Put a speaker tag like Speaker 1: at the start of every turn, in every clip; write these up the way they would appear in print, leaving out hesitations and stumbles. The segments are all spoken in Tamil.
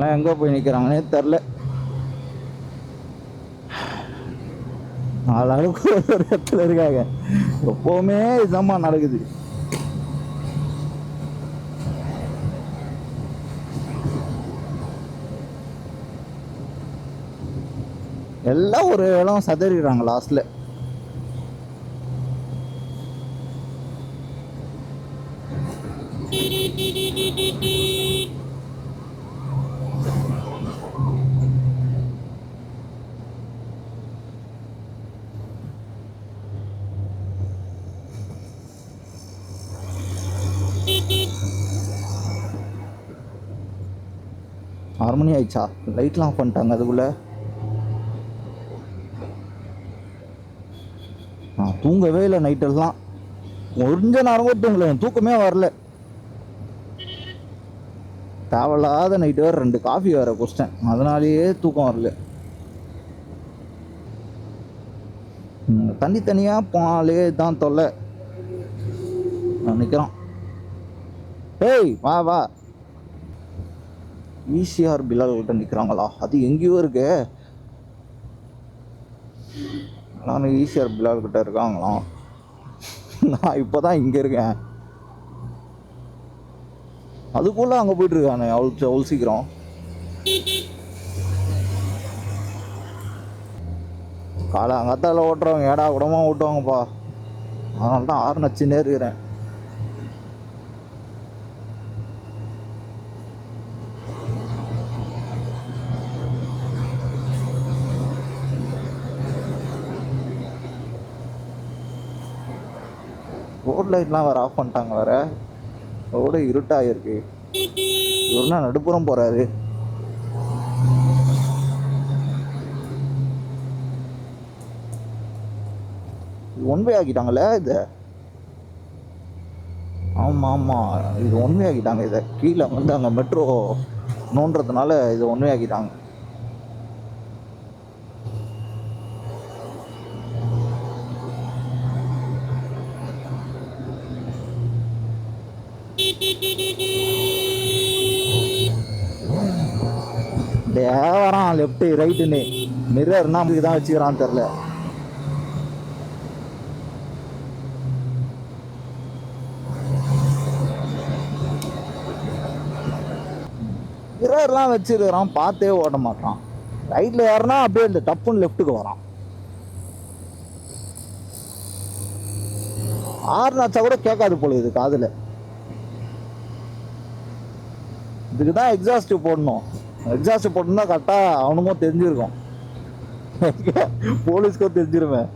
Speaker 1: இவங்கெல்லாம் எங்கே போய் நிற்கிறாங்கன்னே தெரில. ஆளாளுக்கு ஒரு இடத்துல இருக்காங்க. எப்போவுமே இதுதான் நடக்குது. எல்லாம் ஒரு இடம் சதறிடுறாங்க லாஸ்ட்ல. ஆறு மணி ஆயிடுச்சா? லைட்லாம் ஆஃப் பண்ணிட்டாங்க அதுக்குள்ள. நான் தூங்கவே இல்லை நைட்டெல்லாம். கொஞ்ச நேரம் கூட தூங்கல, தூக்கமே வரல. தேவையில்லாத நைட்டு வேறு 2 காஃபி வேறு குடிச்சிட்டேன், அதனாலேயே தூக்கம் வரல. தனித்தனியாக போனாலே தான் தொல்லை. நான் நிற்கிறான். ஏய் வா வா. ஈசிஆர் பிலால் கிட்ட நிற்கிறாங்களா? அது எங்கேயோ இருக்கு. நானும் ஈசிஆர் பிலால் கிட்ட இருக்காங்களாம். நான் இப்போ தான் இங்கே இருக்கேன். அதுக்குள்ளே அங்கே போயிட்டு இருக்கானே அவ்வளோ சீக்கிரம். காலங்கத்தால் ஓட்டுறவங்க ஏடா கூடமா ஓட்டுவாங்கப்பா. அதனால தான் ஆறு நச்சுன்னே இருக்கிறேன். ரோட் லைட்லாம் வேறு ஆஃப் பண்ணிட்டாங்க வேறு. ரோடு இருட்டாகிருக்கு. இவருனா நடுப்புறம் போகிறாரு. ஒன்வே ஆக்கிட்டாங்களே இது. ஆமாம் ஆமாம், இது ஒன்வே ஆக்கிட்டாங்க. இதை கீழே வந்து அங்கே மெட்ரோ நோன்றதுனால இது ஒன்வே ஆக்கிட்டாங்க. வரான் லெஃப்ட்டு ரைட்டுன்னு. மிரர்னா நமக்கு தான் வச்சுக்கிறான்னு தெரில. மிரர்லாம் வச்சுருக்கிறான், பார்த்தே ஓட்ட மாட்டான். ரைட்டில் ஏறினா அப்படியே இந்த டப்புன்னு லெஃப்ட்டுக்கு வரான். ஆறுனாச்சா கூட கேட்காது போல இது காதில். இதுக்கு தான் எக்ஸாஸ்ட் போடணும். எக்ஸாஸ்ட் போட்டோம்னா கரெக்டாக அவனுக்கும் தெரிஞ்சிருக்கும், போலீஸ்க்கும் தெரிஞ்சிருவேன்.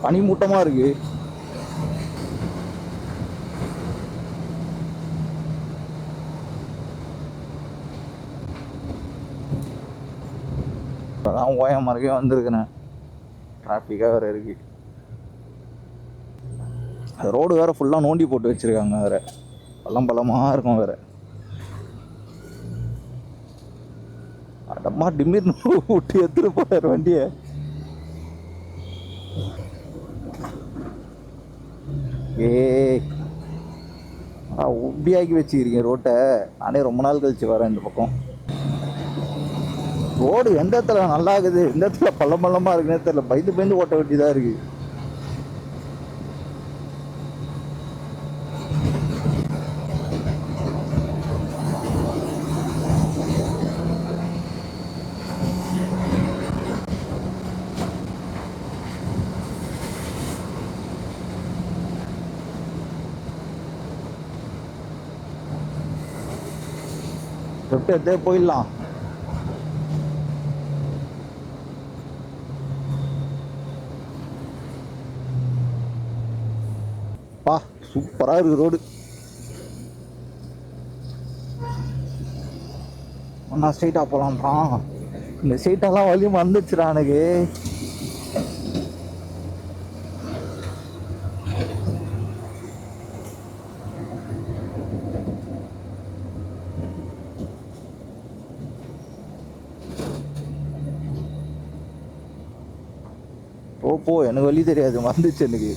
Speaker 1: பனிமூட்டமாக இருக்கு. இப்போதான் ஓயம் மறைக்கே வந்திருக்கிறேன். டிராஃபிக்காக வேறு இருக்கு. ரோடு வேறு ஃபுல்லாக நோண்டி போட்டு வச்சுருக்காங்க வேறு. பள்ளமாக இருக்கும் வேறு. அடம்மா டிமிர் விட்டு எடுத்துட்டு போகிறார் வண்டியை. உப்பியாக்கி வச்சுக்கிறீங்க ரோட்டை. நானே ரொம்ப நாள் கழிச்சு வரேன் இந்த பக்கம். ரோடு எந்த இடத்துல நல்லா இருக்குது, எந்த இடத்துல பள்ளமாக இருக்குன்னே தெரியல. பயந்து ஓட்ட வேண்டியதாக இருக்கு. லெஃப்ட் எடுத்தே போயிடலாம். பா சூப்பராக இருக்குது ரோடு. ஒன்றா ஸ்ட்ரைட்டாக போகலான்றான். இந்த ஸ்ட்ரைட்டெல்லாம் வழி மறந்துச்சுடா எனக்கு. போ, எனக்கு வழி தெரியாது, வந்துச்சு எனக்கு.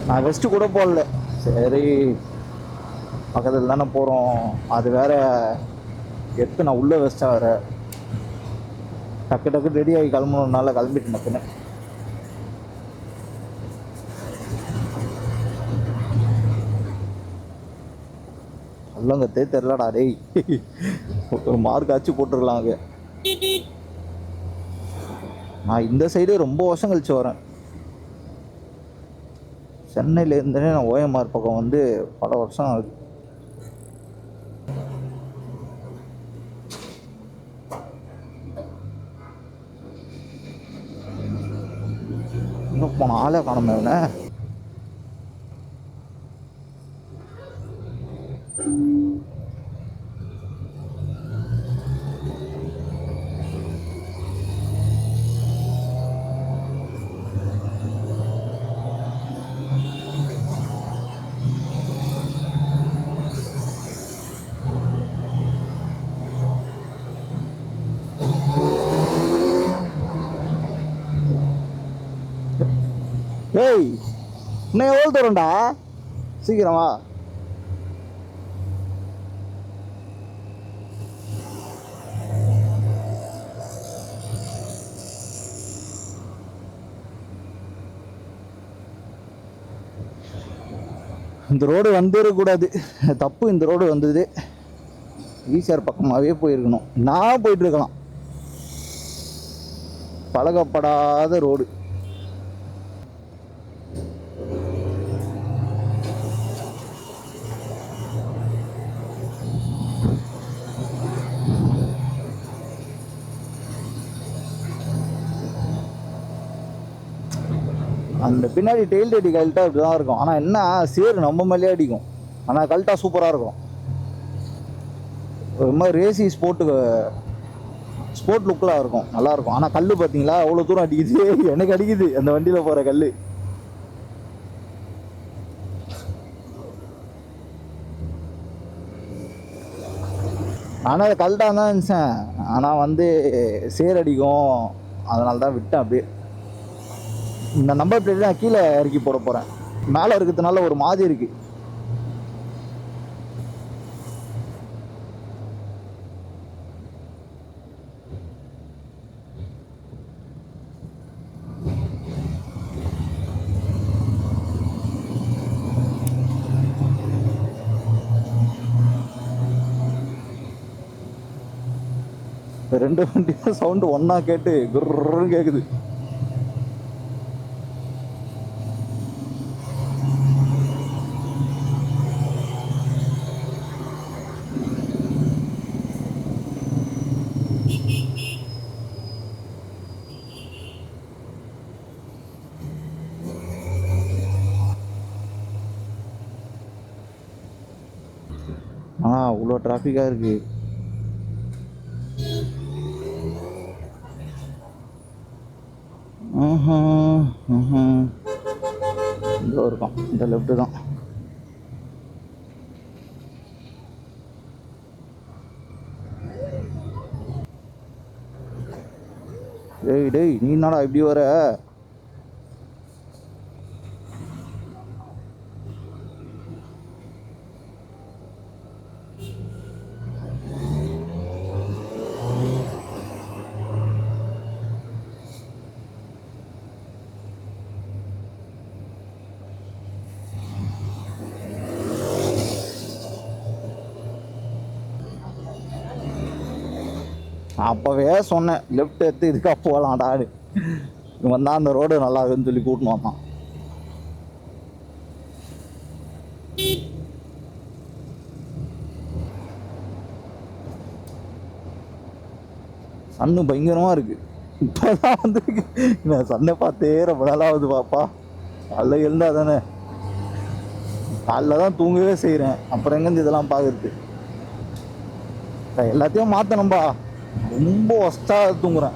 Speaker 1: நான் வெஸ்ட்டு கூட போடல. சரி, பக்கத்தில் தானே போகிறோம், அது வேற எடுத்து நான் உள்ளே வெஸ்ட்டாக வேற டக்கு டக்கு ரெடி ஆகி கிளம்பணுன்னால கிளம்பிட்டு நக்குன்னு. அல்லங்கத்தே தெரிலடா டேய். ஒரு மார்க் ஆச்சு போட்டுருக்கலாம் அங்கே. நான் இந்த சைடு ரொம்ப வருஷம் கழிச்சு வரேன். சென்னையிலேருந்தே நான் ஓஎம்ஆர் பக்கம் வந்து பல வருஷம் ஆகுது. இன்னும் போன ஆளே காணுமே அவனை. ஏய், இன்னும் எவ்வளோ தூரம்டா? சீக்கிரமா. இந்த ரோடு வந்துடக்கூடாது, தப்பு. இந்த ரோடு வந்தது ஈசிஆர் பக்கமாகவே போயிருக்கணும். நான் போயிட்டுருக்கலாம். பழகப்படாத ரோடு. அந்த பின்னாடி டெயில் டேட்டி கழட்டா இப்படி தான் இருக்கும். ஆனால் என்ன, சேரு நம்ம மேலேயே அடிக்கும். ஆனால் கழட்டா சூப்பராக இருக்கும். ஒரு மாதிரி ரேசி ஸ்போர்ட் லுக்கில் இருக்கும், நல்லாயிருக்கும். ஆனால் கல் பார்த்தீங்களா அவ்வளோ தூரம் அடிக்குது. எனக்கு அடிக்குது அந்த வண்டியில் போகிற கல். ஆனால் அது கழட்டாக தான் இருந்துச்சேன். ஆனால் வந்து சேர் அடிக்கும், அதனால தான் விட்டேன் அப்படியே. இந்த நம்பர் பிளேட் நான் கீழே இறக்கி போட போகிறேன். மேலே இருக்கிறதுனால ஒரு மாதிரி இருக்குது. ரெண்டு வண்டியும் சவுண்டு ஒன்றா கேட்டு குர்ன்னு கேட்குது. அவ்வளோ டிராஃபிக்காக இருக்குது. இங்கே இருக்கும், இந்த லெஃப்ட்டு தான். டேய் நீ என்னடா இப்படி வர? அப்போவே சொன்னேன் லெஃப்ட் எடுத்து இதுக்காக போகலாம்டான்னு. இவன் தான் அந்த ரோடு நல்லா இருக்குன்னு சொல்லி கூட்டின்னு வந்தான். சன்னு பயங்கரமாக இருக்குது. இப்போதான் வந்து நான் சன்னை பார்த்தே ரொம்ப நாளாவது பாப்பா. காலைல இருந்தால் தானே, காலைல தான் தூங்கவே செய்கிறேன். அப்புறம் எங்கேருந்து இதெல்லாம் பார்க்குறது? எல்லாத்தையும் மாற்றணும்பா. ரொம்ப ஒஸ்ட்டாக தூங்குறேன்.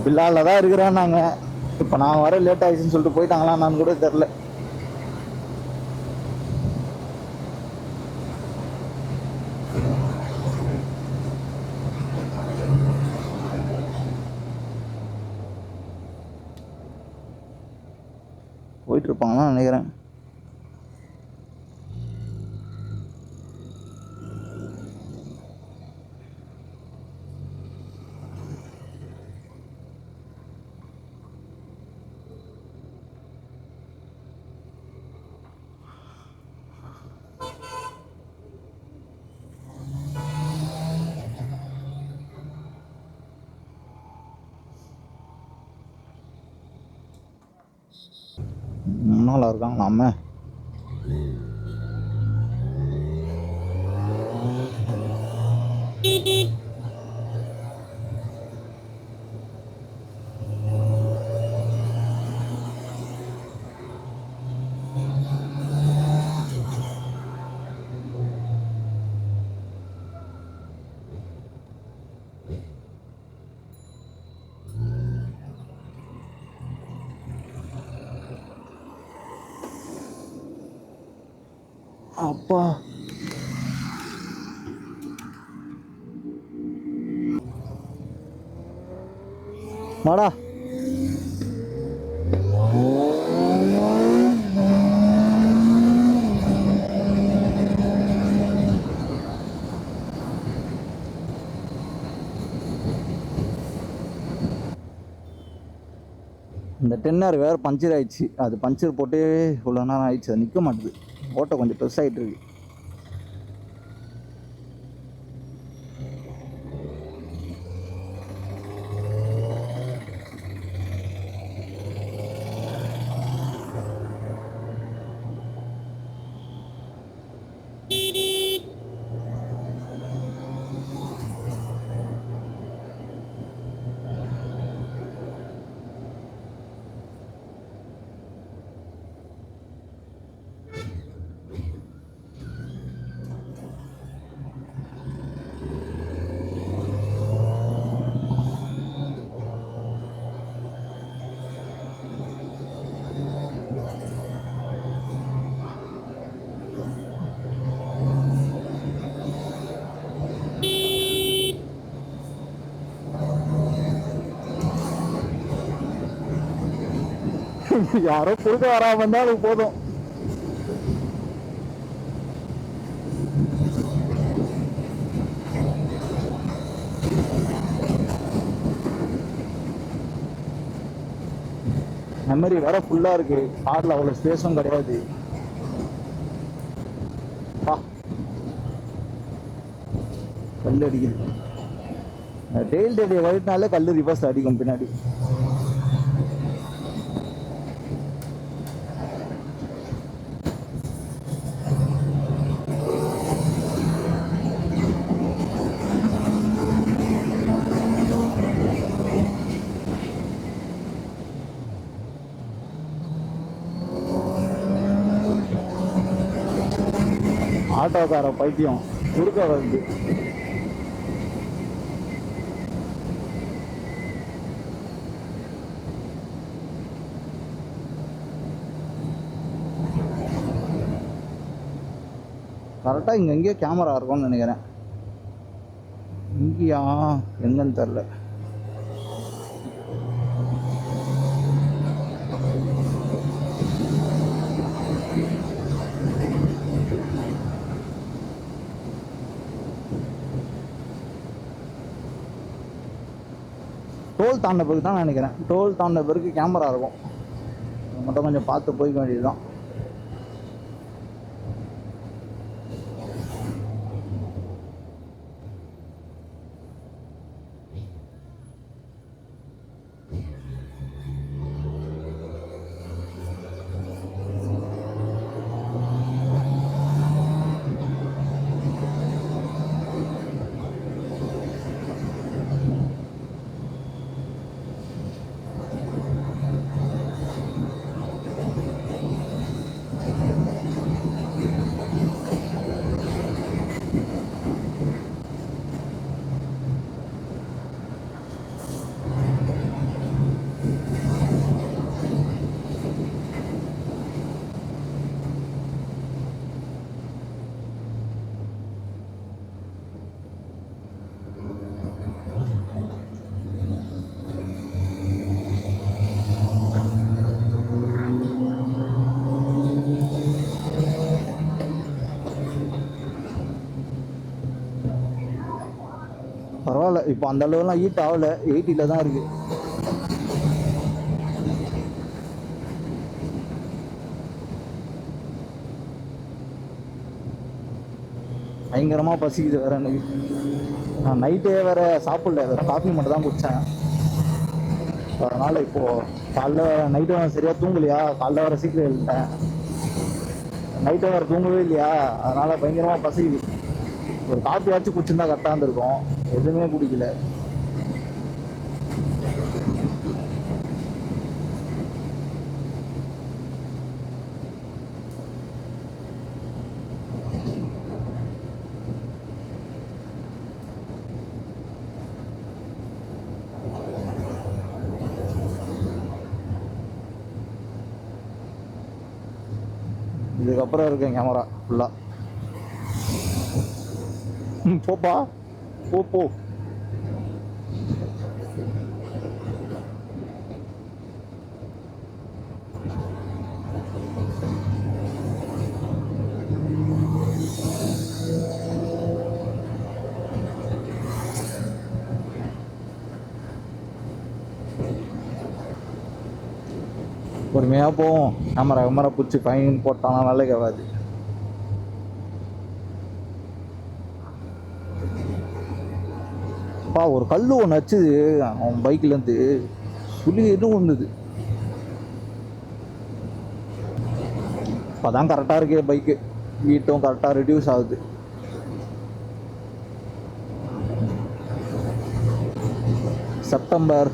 Speaker 1: பில்லால தான் இருக்கிறேன் நாங்கள். இப்போ நான் வர லேட் ஆயிடுச்சுன்னு சொல்லிட்டு போயிட்டாங்களா நான் கூட தெரில. போயிட்டு இருப்பாங்கன்னு நினைக்கிறேன். முன்னால் இருக்காங்க நம்ம. அப்பா வாடா. இந்த டென்னர் வேறு பஞ்சர் ஆயிடுச்சு. அது பஞ்சர் போட்டு இவ்வளோ நேரம் ஆயிடுச்சு. அது நிற்க மாட்டுது. ஓட்டை கொஞ்சம் பெருசாகிட்டு இருக்கு. யாரோ குறுக்க வராம இருந்தா அது போதும். மெமரி வேற ஃபுல்லா இருக்கு. கார்ல அவ்வளவு ஸ்பேஸும் கிடையாது. கல் அடிக்குது. டெயில் டேடியை வழினாலே கல் ரிவர்ஸ் அடிக்கும் பின்னாடி. ஆட்டோக்கார பைத்தியம் குறுக்க வருது. கரெக்டாக இங்கே எங்கேயோ கேமரா இருக்கும்னு நினைக்கிறேன். இங்கேயா எங்கன்னு தெரில. டோல் தாண்ட பிறகு தான் நினைக்கிறேன். டோல் தாண்ட பிறகு கேமரா இருக்கும். மட்டும் கொஞ்சம் பார்த்து போய்க்க வேண்டியதுதான். இப்போ அந்த அளவுலாம் ஹீட் ஆகலை, 80 தான் இருக்குது. பயங்கரமாக பசிக்குது வேறு எனக்கு. நான் நைட்டே வேறு சாப்பிடல, வேறு காஃபி மட்டும் தான் குடித்தேன். அதனால் இப்போது காலைல நைட்டு சரியாக தூங்கலையா, காலைல வேறு சீக்கிரம் எழுதிட்டேன், நைட்டை வேறு தூங்கவே இல்லையா, அதனால் பயங்கரமாக பசிக்குது. ஒரு காஃபி ஆச்சு குடிச்சிருந்தா கரெக்டாக இருந்திருக்கும், எதுவுமே குடிக்கல. இதுக்கப்புறம் இருக்கு கேமரா ஃபுல்லாக. போப்பா, போ. பொறுமையாக போவோம். கேமரா பிடிச்சி ஃபைன் போட்டானா வேலைக்கு ஆகாது. ஒரு கல் ஒன்று வச்சுது அவன் பைக்லேருந்து, சுழி எதுவும் ஒன்றுது. இப்போ தான் கரெக்டாக இருக்கே பைக்கு, ஹீட்டும் கரெக்டாக ரெடியூஸ் ஆகுது. செப்டம்பர்,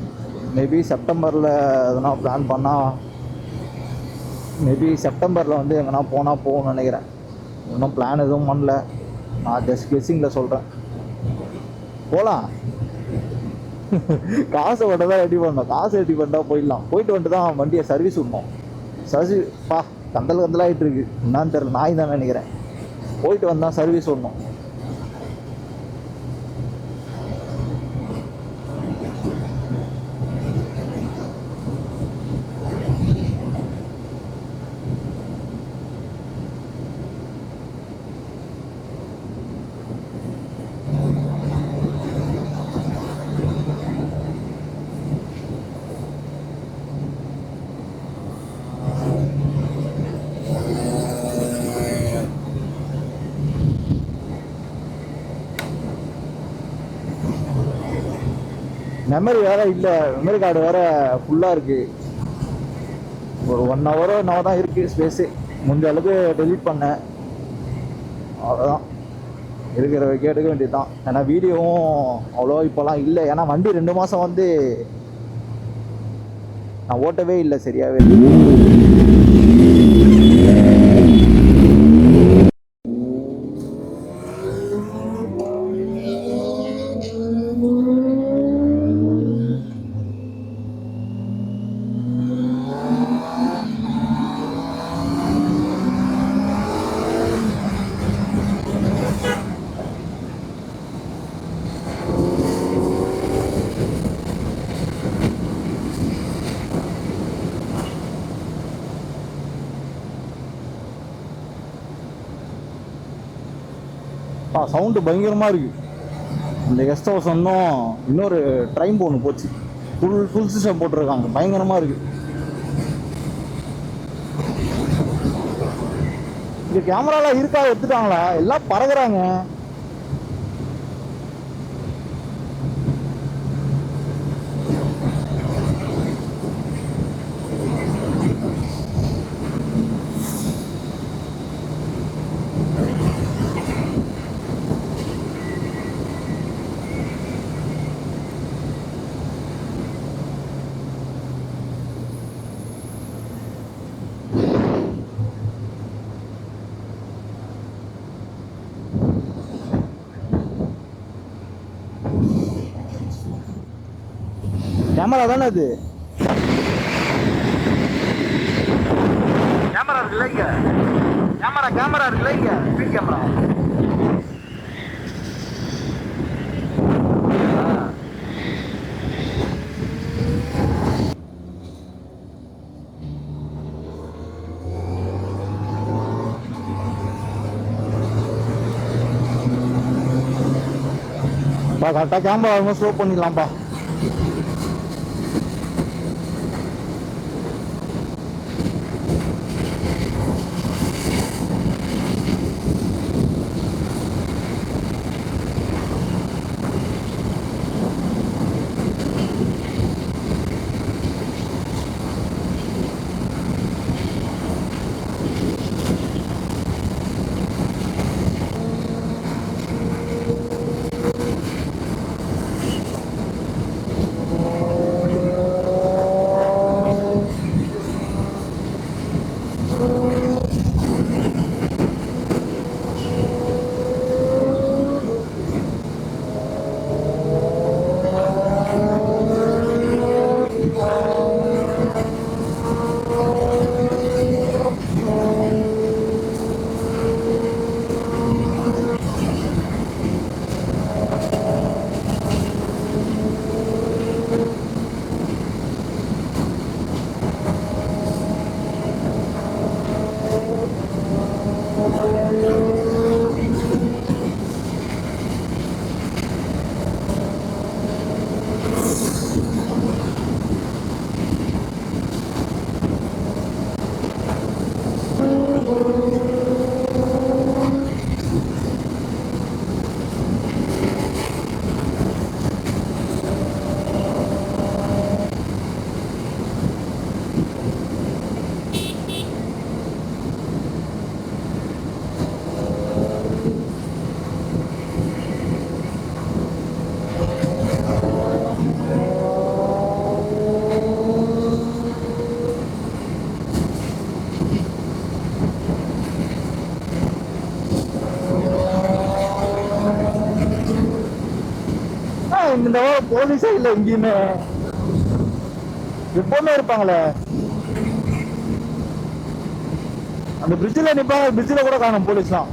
Speaker 1: மேபி செப்டம்பரில் எதனா பிளான் பண்ணால், மேபி செப்டம்பரில் வந்து எங்கன்னா போனால் போகணும்னு நினைக்கிறேன். இன்னும் பிளான் எதுவும் பண்ணல, நான் ஜஸ்ட் கெஸ்ஸிங்கில் சொல்கிறேன். போகலாம். காசை மட்டும் தான் ரெடி பண்ணோம், காசு ரெடி பண்ணால் போயிடலாம். போயிட்டு வந்துட்டு தான் வண்டியை சர்வீஸ் விடணும். பா கந்தலாகிட்டு இருக்கு, என்னான்னு தெரியல, நாய் தான் நினைக்கிறேன். போயிட்டு வந்தால் சர்வீஸ் விடணும். மெமரி வேறு இல்லை, மெமரி கார்டு வேறு ஃபுல்லாக இருக்குது. ஒரு 1 hour தான் இருக்குது ஸ்பேஸு. முடிஞ்ச அளவுக்கு டெலீட் பண்ணேன், அவ்வளோதான். இருக்கிற வைக்க எடுக்க வேண்டியது தான். ஏன்னா வீடியோவும் அவ்வளோ இப்போலாம் இல்லை. ஏன்னா வண்டி 2 மாதம் வந்து நான் ஓட்டவே இல்லை சரியாகவே. சவுண்டு பயங்கரமாக இருக்குது. இந்த கெஸ்ட் ஹவுஸ் இன்னொரு ட்ரைம் ஒன்று போச்சு, ஃபுல் சிஸ்டம் போட்டிருக்காங்க, பயங்கரமாக இருக்குது. இங்கே கேமராலாம் இருக்கா, எடுத்துட்டாங்களா, எல்லாம் பறகுறாங்க. கேமரா தானே அது, கேமரா இருக்குல்ல இங்க, கேமரா இருக்குல்ல இங்க, ஸ்பீட் கேமரா. கரெக்டாக கேமரா வரும்போது ஸ்லோ பண்ணிடலாம்ப்பா. இந்த போலீஸே இல்லை எங்கேயுமே. எப்பவுமே இருப்பாங்களே அந்த பிரிட்ஜில் நிற்பாங்க. பிரிட்ஜில் கூட காணும் போலீஸ்லாம்.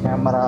Speaker 1: கேமரா